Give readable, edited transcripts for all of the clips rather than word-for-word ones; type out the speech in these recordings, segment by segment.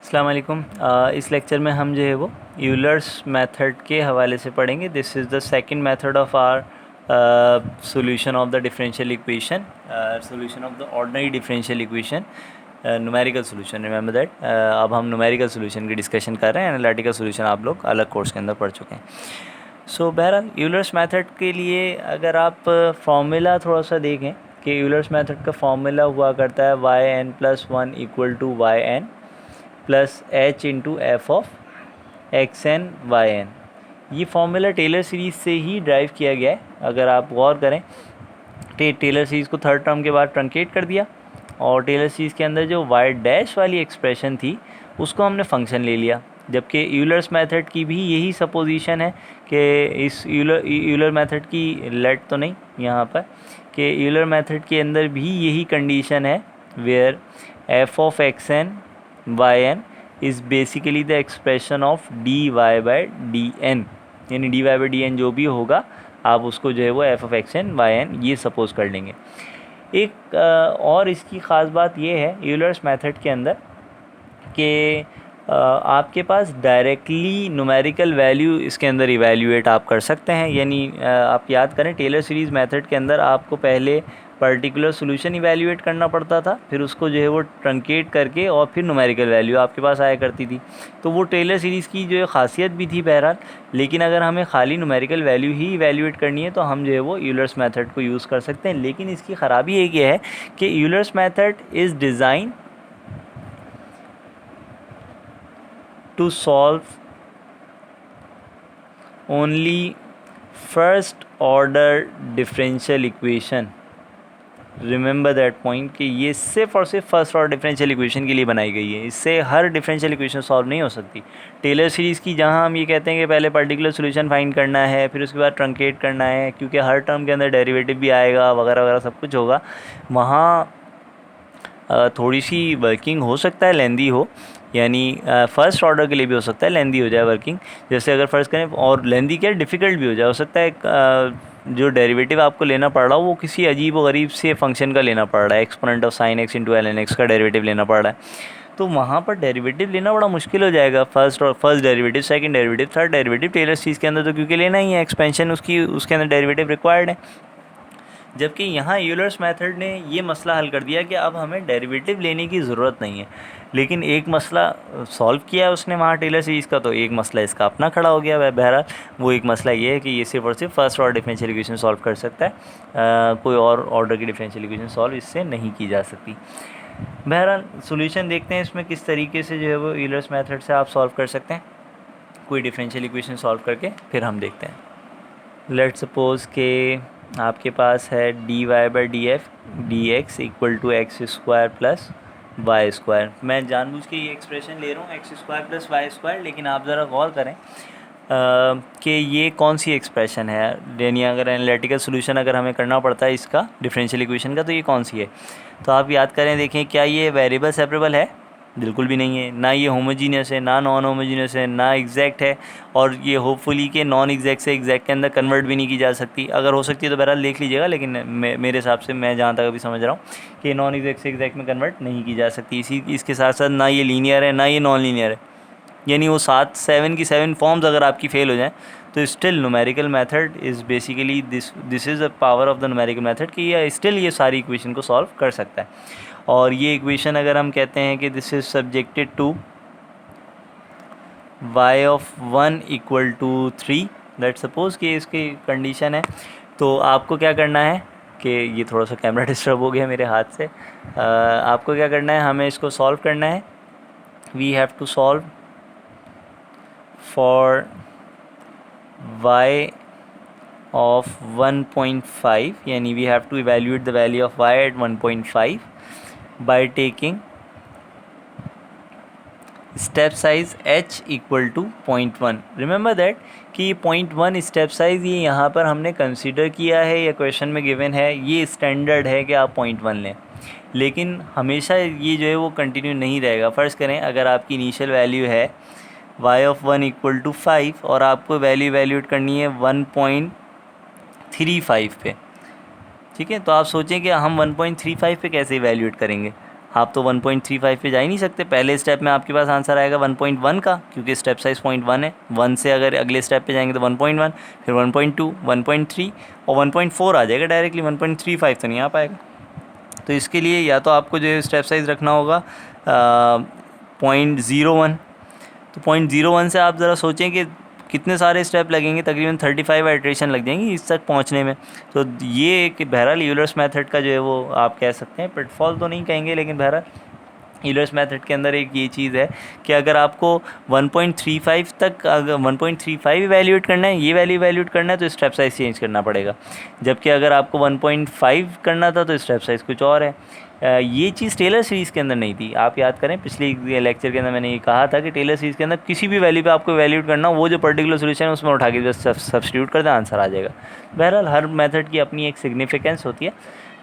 अस्सलाम वालेकुम। इस लेक्चर में हम जो है वो यूलर्स मेथड के हवाले से पढ़ेंगे। This is the second method of our solution of the differential equation, solution of the ordinary differential equation, numerical solution. Remember that अब हम न्यूमेरिकल सॉल्यूशन की डिस्कशन कर रहे हैं। एनालिटिकल सॉल्यूशन आप लोग अलग कोर्स के अंदर पढ़ चुके हैं। सो बहरहाल यूलर्स मेथड के लिए अगर आप फार्मूला थोड़ा सा देखें कि यूलर्स मेथड का फार्मूला हुआ करता है yn+1 equal to yn plus h into f of x N Y N. ये फार्मूला टेलर सीरीज़ से ही ड्राइव किया गया है। अगर आप गौर करें टेलर सीरीज़ को थर्ड टर्म के बाद ट्रंकेट कर दिया और टेलर सीरीज़ के अंदर जो वाई डैश वाली एक्सप्रेशन थी उसको हमने फंक्शन ले लिया। जबकि यूलर्स मेथड की भी यही सपोजिशन है कि इस यूलर मेथड की लेट तो नहीं यहाँ पर कि यूलर मेथड के अंदर भी यही कंडीशन है where F of x N Y N is basically the expression of D Y by D N, यानी D Y by D N जो भी होगा आप उसको जो है वो F of x N Y N ये सपोज कर लेंगे। एक और इसकी ख़ास बात ये है यूलर्स मेथड के अंदर कि आपके पास डायरेक्टली न्यूमेरिकल वैल्यू इसके अंदर इवैल्यूएट आप कर सकते हैं। यानी आप याद करें टेलर सीरीज़ मेथड के अंदर आपको पहले पर्टिकुलर सॉल्यूशन इवैल्यूएट करना पड़ता था, फिर उसको जो है वो ट्रंकेट करके और फिर न्यूमेरिकल वैल्यू आपके पास आया करती थी। तो वो टेलर सीरीज़ की जो खासियत भी थी बहरहाल। लेकिन अगर हमें खाली न्यूमेरिकल वैल्यू ही इवैल्यूएट करनी है तो हम जो है वो यूलर्स मेथड को यूज़ कर सकते हैं। लेकिन इसकी ख़राबी एक ये है कि Euler's method is design to solve only first order differential equation। Remember that point कि ये सिर्फ और सिर्फ फर्स्ट ऑर्डर डिफरेंशियल इक्वेशन के लिए बनाई गई है। इससे हर डिफरेंशियल इक्वेशन सॉल्व नहीं हो सकती। टेलर सीरीज़ की जहाँ हम ये कहते हैं कि पहले पर्टिकुलर सॉल्यूशन फाइंड करना है, फिर उसके बाद ट्रंकेट करना है, क्योंकि हर टर्म के अंदर डेरिवेटिव भी आएगा वगैरह वगैरह सब कुछ होगा, वहाँ थोड़ी सी वर्किंग हो सकता है लेंदी हो, यानी फर्स्ट ऑर्डर के लिए भी हो सकता है लेंदी हो जाए वर्किंग। जैसे अगर फ़र्ज़ करें और लेंदी क्या डिफ़िकल्ट भी हो जाए, हो सकता है जो डेरिवेटिव आपको लेना पड़ रहा हो वो किसी अजीब व गरीब से फंक्शन का लेना पड़ रहा है, exponent of sine x into ln x का डेरिवेटिव लेना पड़ रहा है, तो वहाँ पर डेरिवेटिव लेना बड़ा मुश्किल हो जाएगा। First derivative, second derivative, third derivative Taylor series के अंदर तो क्योंकि लेना ही है, एक्सपेंशन उसके अंदर डेरिवेटिव रिक्वायर्ड है। जबकि यहाँ यूलर्स मेथड ने ये मसला हल कर दिया कि अब हमें डेरिवेटिव लेने की ज़रूरत नहीं है। लेकिन एक मसला सॉल्व किया है उसने वहाँ टेलर सीरीज़ का, तो एक मसला इसका अपना खड़ा हो गया। वह बहरहाल वो एक मसला ये है कि ये सिर्फ और सिर्फ first order differential equation solve कर सकता है, कोई और ऑर्डर की डिफरेंशियल इक्वेशन सॉल्व इससे नहीं की जा सकती। बहरहाल सोल्यूशन देखते हैं इसमें किस तरीके से जो है वो यूलर्स मेथड से आप सॉल्व कर सकते हैं कोई डिफरेंशियल इक्वेशन सॉल्व करके, फिर हम देखते हैं। लेट सपोज के आपके पास है d Y by d f d x equal to x square plus y square. मैं जानबूझ के ये एक्सप्रेशन ले रहा हूँ x square plus y square, लेकिन आप ज़रा गौर करें कि ये कौन सी एक्सप्रेशन है। यानी अगर एनालिटिकल सोल्यूशन अगर हमें करना पड़ता है इसका डिफरेंशियल इक्वेशन का, तो ये कौन सी है। तो आप याद करें, देखें क्या ये वेरिएबल सेपरेबल है, बिल्कुल भी नहीं है। ना ये होमोजीनियस है, ना नॉन होमोजीनियस है, ना एग्जैक्ट है, और ये होपफुली के नॉन एग्जैक्ट से एग्जैक्ट के अंदर कन्वर्ट भी नहीं की जा सकती। अगर हो सकती है तो बहरहाल देख लीजिएगा, लेकिन मेरे हिसाब से मैं जहाँ तक अभी समझ रहा हूँ कि नॉन एग्जैक्ट से एग्जैक्ट में कन्वर्ट नहीं की जा सकती। इसके साथ साथ ना ये लीनियर है ना ये नॉन लीनियर है, यानी वो 7 की 7 फॉर्म्स अगर आपकी फ़ेल हो जाएँ तो still numerical method is basically this is the power of the numerical method कि ये स्टिल ये सारी इक्वेशन को सॉल्व कर सकता है। और ये इक्वेशन अगर हम कहते हैं कि this is subjected to y of 1 equal to 3, let suppose कि इसकी कंडीशन है, तो आपको क्या करना है कि ये थोड़ा सा कैमरा डिस्टर्ब हो गया मेरे हाथ से। आपको क्या करना है, हमें इसको सॉल्व करना है। We have to solve for y of 1.5, यानी we have to evaluate the value of y at 1.5 by taking step size h equal to 0.1। Remember that कि 0.1 स्टेप साइज़ ये यहाँ पर हमने कंसीडर किया है या क्वेश्चन में गिवन है, ये स्टैंडर्ड है कि आप 0.1 लें, लेकिन हमेशा ये जो है वो कंटिन्यू नहीं रहेगा। फ़र्ज़ करें अगर आपकी इनिशियल वैल्यू है y ऑफ 1 इक्वल टू 5 और आपको वैल्यू इवैल्यूएट करनी है 1.35 पे, ठीक है। तो आप सोचें कि हम 1.35 पे कैसे इवैल्यूएट करेंगे। आप तो 1.35 पे जा ही नहीं सकते। पहले स्टेप में आपके पास आंसर आएगा 1.1 का, क्योंकि स्टेप साइज़ 0.1 है। 1 से अगर अगले स्टेप पे जाएंगे तो 1.1, फिर 1.2, 1.3 और 1.4 आ जाएगा डायरेक्टली। 1.35 तो नहीं आ पाएगा। तो इसके लिए या तो आपको जो स्टेप साइज़ रखना होगा 0.01। तो 0.01 से आप ज़रा सोचें कि कितने सारे स्टेप लगेंगे, तकरीबन 35 आइट्रेशन लग जाएंगी इस तक पहुंचने में। तो ये एक बहरहाल यूलर्स मेथड का जो है वो आप कह सकते हैं, पिटफॉल तो नहीं कहेंगे, लेकिन बहरहाल यूलर्स मेथड के अंदर एक ये चीज़ है कि अगर आपको 1.35 तक, अगर 1.35 इवैल्यूएट करना है, ये वैल्यू इवैल्यूएट करना है, तो स्टेप साइज़ चेंज करना पड़ेगा। जबकि अगर आपको 1.5 करना था तो स्टेप साइज़ कुछ और है। ये चीज़ टेलर सीरीज़ के अंदर नहीं थी। आप याद करें पिछले लेक्चर के अंदर मैंने ये कहा था कि टेलर सीरीज़ के अंदर किसी भी वैल्यू पे आपको इवैल्यूएट करना, वो जो पर्टिकुलर सोल्यूशन है उसमें उठा के बस सब्स्टिट्यूट कर दें, आंसर आ जाएगा। बहरहाल हर मेथड की अपनी एक सिग्निफिकेंस होती है।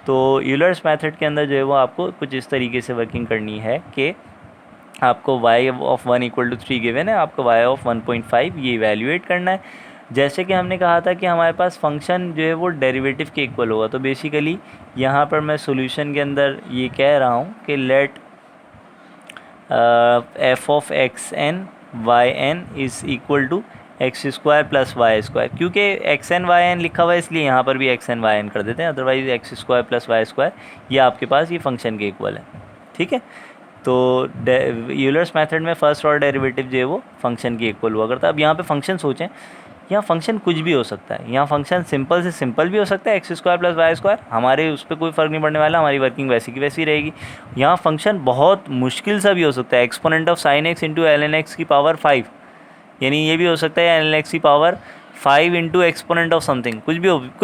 तो यूलर्स मेथड के अंदर जो है वो आपको कुछ इस तरीके से वर्किंग करनी है कि आपको y ऑफ 1 = 3 गिवन है, आपको y ऑफ 1.5 ये इवैल्यूएट करना है। जैसे कि हमने कहा था कि हमारे पास फंक्शन जो है वो डेरिवेटिव के इक्वल होगा। तो बेसिकली यहाँ पर मैं सॉल्यूशन के अंदर ये कह रहा हूँ कि let f of xn yn is equal to x² + y²। क्योंकि xn yn लिखा हुआ है इसलिए यहाँ पर भी xn yn कर देते हैं, अदरवाइज़ x² + y² ये आपके पास ये फंक्शन के इक्वल है। ठीक है, तो यूलर्स मेथड में फर्स्ट ऑर्डर डेरिवेटिव जो है वो फंक्शन के इक्वल हुआ करता है। अब यहाँ पे फंक्शन सोचें, यहाँ फंक्शन कुछ भी हो सकता है। यहाँ फंक्शन सिंपल से सिंपल भी हो सकता है, x² + y², हमारे उस पर कोई फ़र्क नहीं पड़ने वाला, हमारी वर्किंग वैसी की वैसी रहेगी। यहाँ फंक्शन बहुत मुश्किल सा भी हो सकता है, exponent of sin x × ln x की पावर 5, यानी ये भी हो सकता है ln x की पावर 5 × एक्सपोनेंट ऑफ समथिंग, कुछ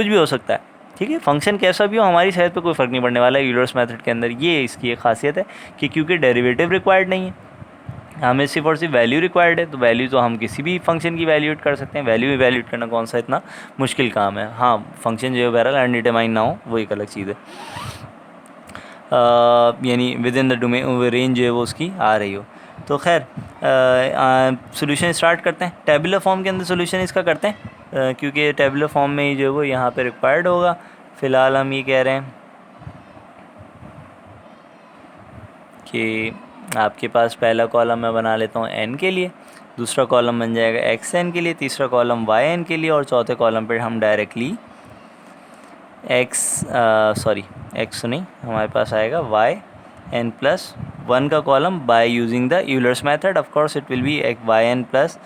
भी हो सकता है। ठीक है, फंक्शन कैसा भी हो, हमारी सेहत पे कोई फ़र्क नहीं पड़ने वाला है यूलर्स मेथड के अंदर। ये इसकी एक खासियत है कि क्योंकि डेरिवेटिव रिक्वायर्ड नहीं है, हमें सिर्फ और सिर्फ वैल्यू रिक्वायर्ड है। तो वैल्यू तो हम किसी भी फंक्शन की वैल्यूएट कर सकते हैं। वैल्यू इवैल्यूएट करना कौन सा इतना मुश्किल काम है। हाँ, फंक्शन जो है बहरहाल अनडिटरमाइन ना हो, वो एक अलग चीज़ है, यानी with in the domain range जो है वो उसकी आ रही हो। तो खैर सोल्यूशन स्टार्ट करते हैं। टेबुलर फॉर्म के अंदर सोल्यूशन इसका करते हैं, क्योंकि टेबुलर फॉर्म में ही जो है वो यहाँ पे रिक्वायर्ड होगा। फ़िलहाल हम ये कह रहे हैं कि आपके पास पहला कॉलम मैं बना लेता हूँ n के लिए, दूसरा कॉलम बन जाएगा xn के लिए, तीसरा कॉलम yn के लिए, और चौथे कॉलम पर हम डायरेक्टली x नहीं, हमारे पास आएगा yn+1 का column by using the Euler's method. Of course it will be yn +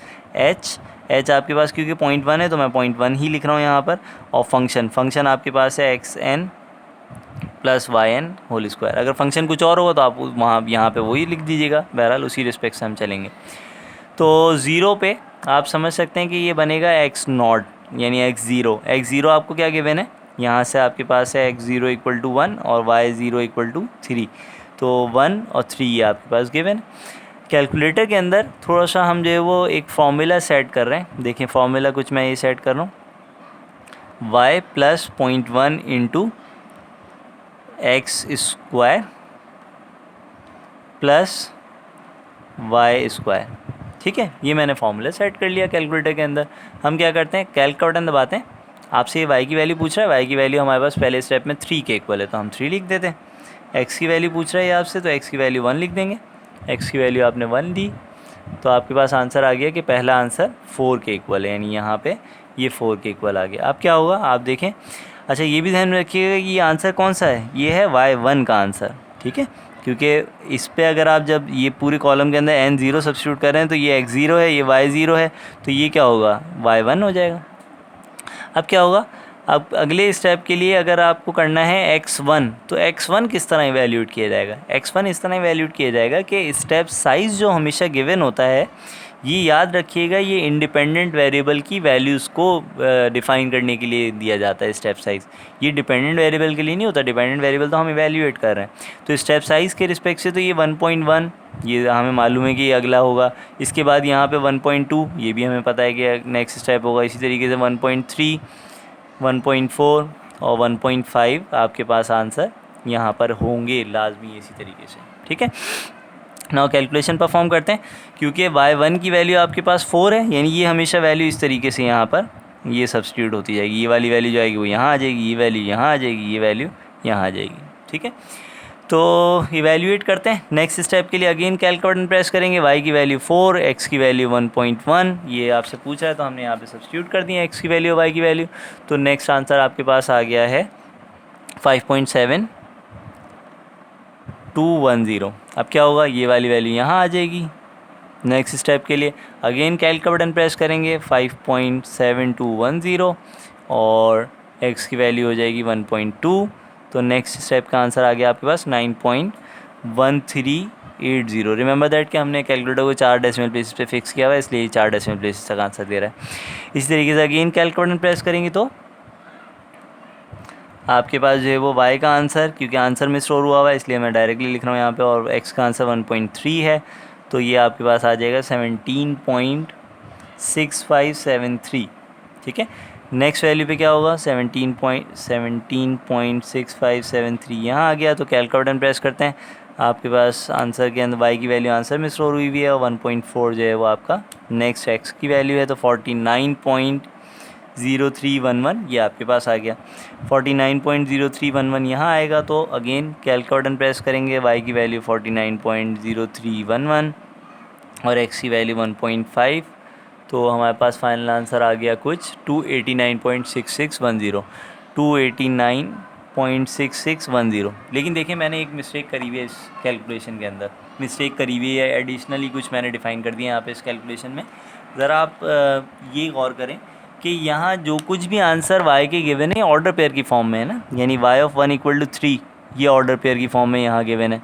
h आपके पास क्योंकि 0.1 है तो मैं 0.1 ही लिख रहा हूँ यहाँ पर। और फंक्शन आपके पास है xn + yn²। अगर फंक्शन कुछ और होगा तो आप वहाँ यहाँ पे वही लिख दीजिएगा, बहरहाल उसी रिस्पेक्ट से हम चलेंगे। तो 0 पे आप समझ सकते हैं कि ये बनेगा x0, यानी x0 आपको क्या गिवन है, यहाँ से आपके पास है x0 = 1 और y0 = 3। तो 1 और 3 ये आपके पास गिवन है। कैलकुलेटर के अंदर थोड़ा सा हम जो है वो एक फार्मूला सेट कर रहे हैं। देखिए फार्मूला कुछ मैं ये सेट कर रहा हूँ, y + 0.1 × x² + y²। ठीक है, ये मैंने फार्मूला सेट कर लिया कैलकुलेटर के अंदर। हम क्या करते हैं, कैल्क का बटन दबाते हैं। आपसे ये y की वैल्यू पूछ रहा है, y की वैल्यू हमारे पास पहले स्टेप में 3 के इक्वल है तो हम 3 लिख देते हैं। x की वैल्यू पूछ रहा है आपसे, तो x की वैल्यू 1 लिख देंगे। x की वैल्यू आपने 1 दी तो आपके पास आंसर आ गया कि पहला आंसर 4 के इक्वल है, यानी यहाँ पे ये 4 के इक्वल आ गया। अब क्या होगा आप देखें। अच्छा ये भी ध्यान में रखिएगा कि ये आंसर कौन सा है, ये है y1 का आंसर। ठीक है, क्योंकि इस पे अगर आप जब ये पूरे कॉलम के अंदर n0 सब्स्टिट्यूट कर रहे हैं तो ये x0 है, ये y0 है, तो ये क्या होगा, y1 हो जाएगा। अब क्या होगा, अब अगले स्टेप के लिए अगर आपको करना है x1, तो x1 किस तरह इवैल्यूएट किया जाएगा। x1 इस तरह इवैल्यूएट किया जाएगा कि स्टेप साइज़ जो हमेशा गिवन होता है, ये याद रखिएगा, ये इंडिपेंडेंट वेरिएबल की वैल्यूज़ को डिफ़ाइन करने के लिए दिया जाता है स्टेप साइज़। ये डिपेंडेंट वेरिएबल के लिए नहीं होता, डिपेंडेंट वेरिएबल तो हम इवैल्यूएट कर रहे हैं। तो स्टेप साइज़ के रिस्पेक्ट से तो ये 1.1 ये हमें मालूम है कि ये अगला होगा। इसके बाद यहाँ पे 1.2 ये भी हमें पता है कि नेक्स्ट स्टेप होगा। इसी तरीके से 1.3, 1.4 और 1.5 आपके पास आंसर यहाँ पर होंगे लाजमी इसी तरीके से। ठीक है, नाउ कैलकुलेशन परफॉर्म करते हैं। क्योंकि y1 की वैल्यू आपके पास 4 है, यानी ये हमेशा वैल्यू इस तरीके से यहाँ पर ये सब्स्टिट्यूट होती जाएगी। ये वाली वैल्यू जो आएगी वो यहाँ आ जाएगी, ये वैल्यू यहाँ आ जाएगी, ये वैल्यू यहाँ आ जाएगी। ठीक है, तो इवेल्यूएट करते हैं नेक्स्ट स्टेप के लिए। अगेन कैलकुलेट बटन प्रेस करेंगे, y की वैल्यू 4, x की वैल्यू 1.1, ये आपसे पूछा है तो हमने यहाँ पे सब्स्टिट्यूट कर दिया x की वैल्यू y की वैल्यू। तो नेक्स्ट आंसर आपके पास आ गया है 5.7210। अब क्या होगा, ये वाली वैल्यू यहाँ आ जाएगी। नेक्स्ट स्टेप के लिए अगेन कैलकुलेट बटन प्रेस करेंगे, 5.7210 और x की वैल्यू हो जाएगी 1.2। तो नेक्स्ट स्टेप का आंसर आ गया आपके पास 9.1380। रिमेंबर दैट कि हमने कैलकुलेटर को 4 डेसिमल प्लेसेस पे फिक्स किया हुआ है, इसलिए 4 डेसिमल प्लेसेस तक आंसर दे रहा है। इसी तरीके से अगेन कैलकुलेट बटन प्रेस करेंगे तो आपके पास जो है वो y का आंसर, क्योंकि आंसर में स्टोर हुआ हुआ है इसलिए मैं डायरेक्टली लिख रहा हूँ यहाँ पे, और x का आंसर 1.3 है, तो ये आपके पास आ जाएगा 17.6573। ठीक है, नेक्स्ट वैल्यू पे क्या होगा, 17.6573 यहाँ आ गया। तो कैलकुलेट बटन प्रेस करते हैं, आपके पास आंसर के अंदर y की वैल्यू आंसर में स्टोर हुई है, और 1.4 जो है वो आपका नेक्स्ट x की वैल्यू है। तो 49.0311 ये आपके पास आ गया। 49.0311 यहाँ आएगा, तो अगेन कैलकुलेट बटन प्रेस करेंगे, y की वैल्यू 49.0311 और x की वैल्यू 1.5, तो हमारे पास फाइनल आंसर आ गया कुछ 289.6610, 289.6610। लेकिन देखिए मैंने एक मिस्टेक करी हुई है इस कैलकुलेशन के अंदर, मिस्टेक करी हुई है, एडिशनली कुछ मैंने डिफ़ाइन कर दिया यहाँ पे इस कैलकुलेशन में। ज़रा आप ये गौर करें कि यहाँ जो कुछ भी आंसर y के गिवन है ऑर्डर पेयर की फॉर्म में है ना, यानी y ऑफ 1 = 3 ये ऑर्डर पेयर की फॉर्म में यहाँ गिवन है।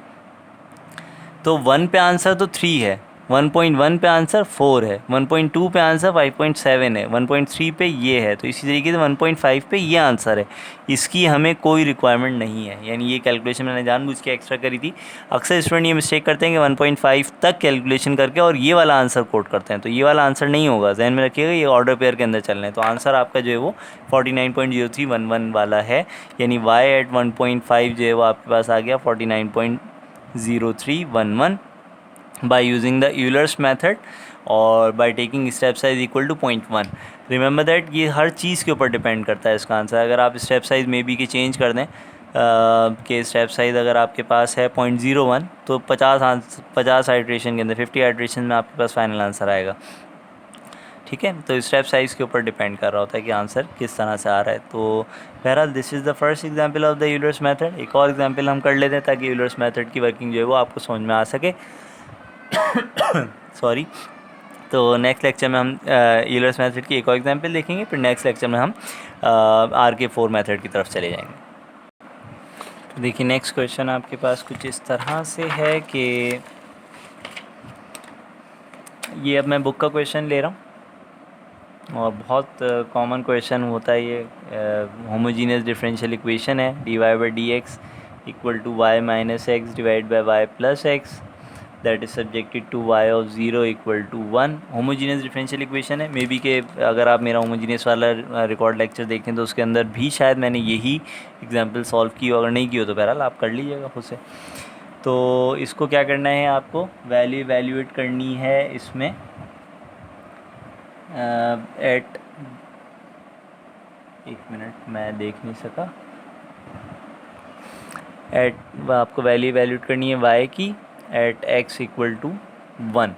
तो 1 पे आंसर तो 3 है, 1.1 पे आंसर 4 है, 1.2 पे आंसर 5.7 है, 1.3 पे ये है, तो इसी तरीके से 1.5 पे ये आंसर है। इसकी हमें कोई रिक्वायरमेंट नहीं है, यानी ये कैलकुलेशन मैंने जानबूझ के एक्स्ट्रा करी थी। अक्सर स्टूडेंट ये मिस्टेक करते हैं कि 1.5 तक कैलकुलेशन करके और ये वाला आंसर कोट करते हैं, तो ये वाला आंसर नहीं होगा, जहन में रखिएगा, ये ऑर्डर पेयर के अंदर चल रहे हैं। तो आंसर आपका जो है वो 49.0311 वाला है, यानी y एट 1.5 जो है वो आपके पास आ गया 49.0311 by using the Euler's method और by taking step size equal to 0.1। Remember that ये हर चीज़ के ऊपर डिपेंड करता है इसका आंसर। अगर आप स्टेप साइज़ मे बी के चेंज कर दें कि स्टेप साइज़ अगर आपके पास है 0.01 तो 50 आइट्रेशन के अंदर 50 आइट्रेशन में आपके पास फाइनल आंसर आएगा। ठीक है, तो स्टेप साइज़ के ऊपर डिपेंड कर रहा होता है कि आंसर किस तरह से आ रहा है। तो बहरहाल this is the first example of the Euler's method. एक और एग्जांपल हम कर लेते हैं ताकि यूलर्स मेथड की वर्किंग जो है वो आपको समझ में आ सके। सॉरी। तो नेक्स्ट लेक्चर में हम यूलर्स मेथड की एक और एग्जांपल देखेंगे, फिर नेक्स्ट लेक्चर में हम RK4 मेथड की तरफ चले जाएंगे। तो देखिए नेक्स्ट क्वेश्चन आपके पास कुछ इस तरह से है कि ये अब मैं बुक का क्वेश्चन ले रहा हूँ और बहुत कॉमन क्वेश्चन होता है ये। होमोजीनियस डिफरेंशियल इक्वेशन है, dy/dx = y - x / y + x that is subjected to y of 0 = 1। Homogeneous differential equation है, मे बी के अगर आप मेरा होमोजीनियस वाला रिकॉर्ड लेक्चर देखें तो उसके अंदर भी शायद मैंने यही एग्जांपल सॉल्व की हो, अगर नहीं की हो तो बहरहाल आप कर लीजिएगा खुद से। तो इसको क्या करना है, आपको वैल्यू इवैल्यूएट करनी है इसमें एट, एक मिनट मैं देख नहीं सका, एट आपको वैल्यू इवैल्यूएट करनी है y की एट x = 1।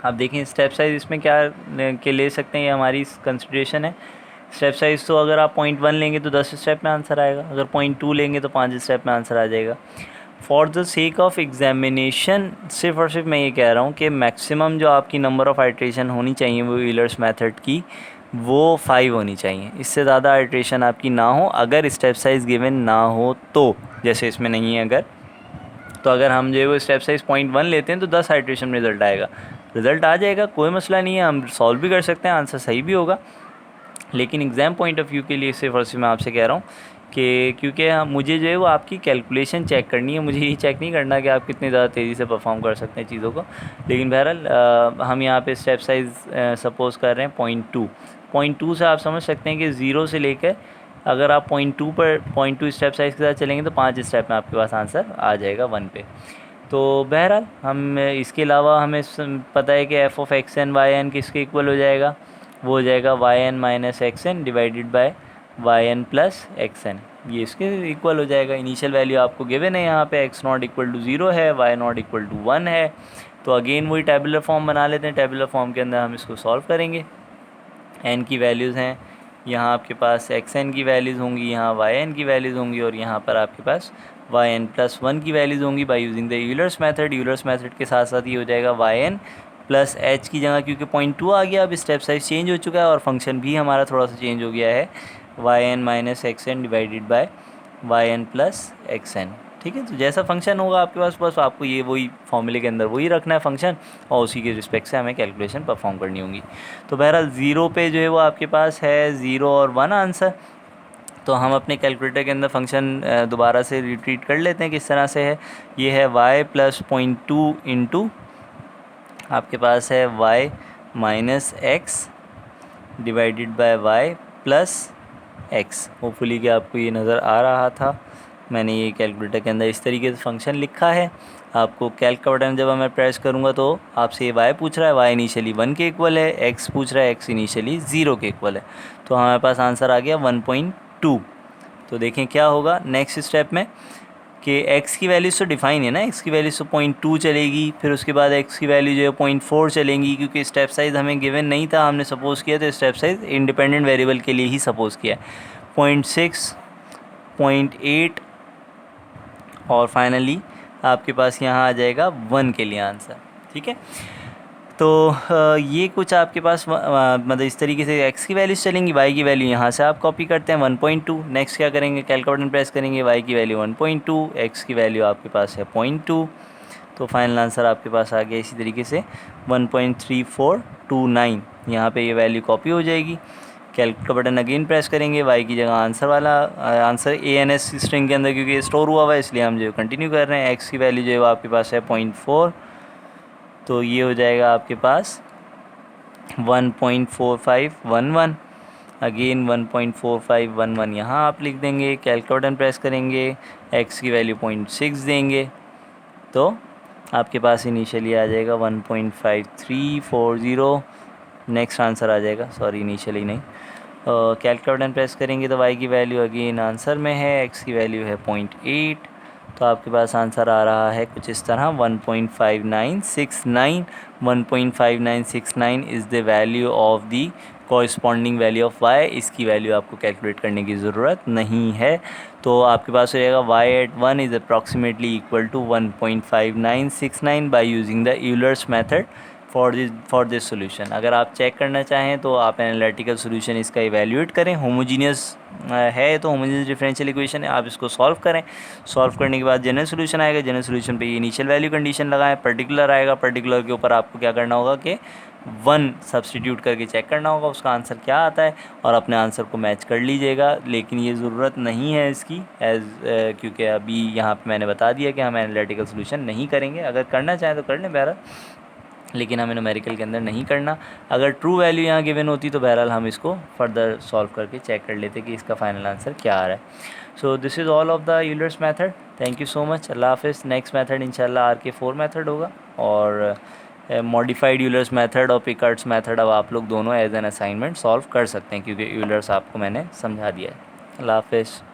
आप देखें स्टेप साइज़ इसमें क्या के ले सकते हैं, ये हमारी कंसिडरेशन है। स्टेप साइज़ तो अगर आप 0.1 लेंगे तो 10 स्टेप में आंसर आएगा, अगर 0.2 लेंगे तो 5 स्टेप में आंसर आ जाएगा। For the sake of examination सिर्फ और सिर्फ मैं ये कह रहा हूँ कि मैक्सिमम जो आपकी नंबर ऑफ़ आइट्रेशन होनी चाहिए वो यूलर्स मेथड की वो 5 होनी चाहिए, इससे ज़्यादा आइट्रेशन आपकी ना हो अगर स्टेप साइज़ गिवन ना हो तो, जैसे इसमें नहीं है अगर, तो अगर हम जो है वो स्टेप साइज़ 0.1 लेते हैं तो 10 आइट्रेशन में रिज़ल्ट आएगा, रिज़ल्ट आ जाएगा, कोई मसला नहीं है, हम सॉल्व भी कर सकते हैं, आंसर सही भी होगा। लेकिन एग्ज़ाम पॉइंट ऑफ व्यू के लिए सिर्फ और सिर्फ मैं आपसे कह रहा हूँ कि क्योंकि मुझे जो है वो आपकी कैलकुलेशन चेक करनी है, मुझे ये चेक नहीं करना कि आप कितनी ज़्यादा तेज़ी से परफॉर्म कर सकते हैं चीज़ों को। लेकिन बहरहाल हम यहाँ पे स्टेप साइज़ सपोज़ कर रहे हैं 0.2 से आप समझ सकते हैं कि 0 से लेकर अगर आप 0.2 स्टेप साइज़ के साथ चलेंगे तो 5 स्टेप में आपके पास आंसर आ जाएगा 1 पे। तो बहरहाल हम इसके अलावा हमें पता है कि f(x(n) y(n) किसके इक्वल हो जाएगा, वो हो जाएगा yn - xn divided by yn + xn। ये इसके इक्वल हो जाएगा। इनिशियल वैल्यू आपको गिवन है यहाँ पे x नॉट इक्वल टू 0 है, y नॉट इक्वल टू 1 है। तो अगेन वही टेबुलर फॉर्म बना लेते हैं। टेबुलर फॉर्म के अंदर हम इसको सॉल्व करेंगे। n की वैल्यूज़ हैं, यहाँ आपके पास xn की वैल्यूज़ होंगी, यहाँ yn की वैल्यूज़ होंगी, और यहाँ पर आपके पास yn प्लस 1 की वैल्यूज़ होंगी bye using the Euler's method. Euler's method के साथ साथ ये हो जाएगा yn प्लस h की जगह क्योंकि 0.2 आ गया, अब स्टेप साइज चेंज हो चुका है और फंक्शन भी हमारा थोड़ा सा चेंज हो गया है, yn minus xn divided by yn plus xn। ठीक है, तो जैसा फंक्शन होगा आपके पास, बस आपको ये वही फॉर्मूले के अंदर वही रखना है फंक्शन, और उसी के रिस्पेक्ट से हमें कैलकुलेशन परफॉर्म करनी होगी। तो बहरहाल 0 पे जो है वो आपके पास है 0 और 1 आंसर। तो हम अपने कैलकुलेटर के अंदर फंक्शन दोबारा से रिट्रीट कर लेते हैं। किस तरह से है, ये है y प्लस 0.2 इंटू आपके पास है y minus x divided by y plus x। Hopefully कि आपको ये नज़र आ रहा था। मैंने ये कैलकुलेटर के अंदर इस तरीके से फंक्शन लिखा है। आपको कैल्क का बटन जब मैं प्रेस करूँगा तो आपसे ये y पूछ रहा है, y इनिशियली 1 के इक्वल है, x पूछ रहा है, x इनिशियली 0 के इक्वल है। तो हमारे पास आंसर आ गया 1.2। तो देखें क्या होगा नेक्स्ट स्टेप में कि x की वैल्यूज़ तो डिफाइन है ना, x की वैल्यूज़ तो 0.2 चलेगी, फिर उसके बाद x की वैल्यू जो है 0.4 चलेंगी, क्योंकि स्टेप साइज़ हमें गिवन नहीं था, हमने सपोज़ किया तो स्टेप साइज़ इंडिपेंडेंट वेरिएबल के लिए ही सपोज़ किया है। 0.6, 0.8 और फाइनली आपके पास यहाँ आ जाएगा 1 के लिए आंसर। ठीक है, तो ये कुछ आपके पास मतलब इस तरीके से x की वैल्यूज़ चलेंगी, y की वैल्यू यहाँ से आप कॉपी करते हैं 1.2। नेक्स्ट क्या करेंगे, कैल्क बटन प्रेस करेंगे, y की वैल्यू 1.2, x की वैल्यू आपके पास है 0.2। तो फाइनल आंसर आपके पास आ गया इसी तरीके से 1.3429। यहाँ पे ये वैल्यू कॉपी हो जाएगी। कैल्क का बटन अगेन प्रेस करेंगे, y की जगह आंसर वाला आंसर ANS स्ट्रिंग के अंदर क्योंकि स्टोर हुआ हुआ है इसलिए हम जो कंटिन्यू कर रहे हैं। x की वैल्यू जो है वो आपके पास है 0.4, तो ये हो जाएगा आपके पास 1.4511। अगेन 1.4511 यहाँ आप लिख देंगे, कैल्क का बटन प्रेस करेंगे, x की वैल्यू 0.6 देंगे, तो आपके पास इनिशियली आ जाएगा 1.5340। नेक्स्ट आंसर आ जाएगा, सॉरी इनिशियली नहीं, कैल्क का बटन प्रेस करेंगे तो y की वैल्यू अगेन आंसर में है, x की वैल्यू है 0.8, तो आपके पास आंसर आ रहा है कुछ इस तरह 1.5969। 1.5969 is the value of the corresponding value of y। इसकी वैल्यू आपको कैलकुलेट करने की ज़रूरत नहीं है। तो आपके पास हो जाएगा y at 1 is approximately equal to 1.5969 by using the Euler's method for this solution. अगर आप चेक करना चाहें तो आप एनालिटिकल सोल्यूशन इसका इवैल्यूएट करें। होमोजीनियस है तो होमोजीनियस डिफरेंशियल इक्वेशन है, आप इसको सॉल्व करें। सॉल्व करने के बाद जनरल सोल्यूशन आएगा, जनरल सोल्यूशन पे ये इनिशियल वैल्यू कंडीशन लगाएं, पर्टिकुलर आएगा, पर्टिकुलर के ऊपर आपको क्या करना होगा कि 1 सब्सटीट्यूट करके चेक करना होगा उसका आंसर क्या आता है और अपने आंसर को मैच कर लीजिएगा। लेकिन ये ज़रूरत नहीं है इसकी क्योंकि अभी यहाँ पे मैंने बता दिया कि हम एनालिटिकल सोल्यूशन नहीं करेंगे। अगर करना चाहें तो कर लें बहरहाल, लेकिन हमें न्यूमेरिकल के अंदर नहीं करना। अगर ट्रू वैल्यू यहाँ गिवन होती तो बहरहाल हम इसको फर्दर सॉल्व करके चेक कर लेते कि इसका फाइनल आंसर क्या आ रहा है। So this is all of the Euler's method. Thank you so much, अल्लाह हाफिज़। नेक्स्ट मेथड इंशाल्लाह RK4 मेथड होगा और मॉडिफाइड यूलर्स मेथड और पिकार्ड्स मेथड अब आप लोग दोनों एज एन असाइनमेंट सॉल्व कर सकते हैं क्योंकि यूलर्स आपको मैंने समझा दिया है। अल्लाह हाफिज़।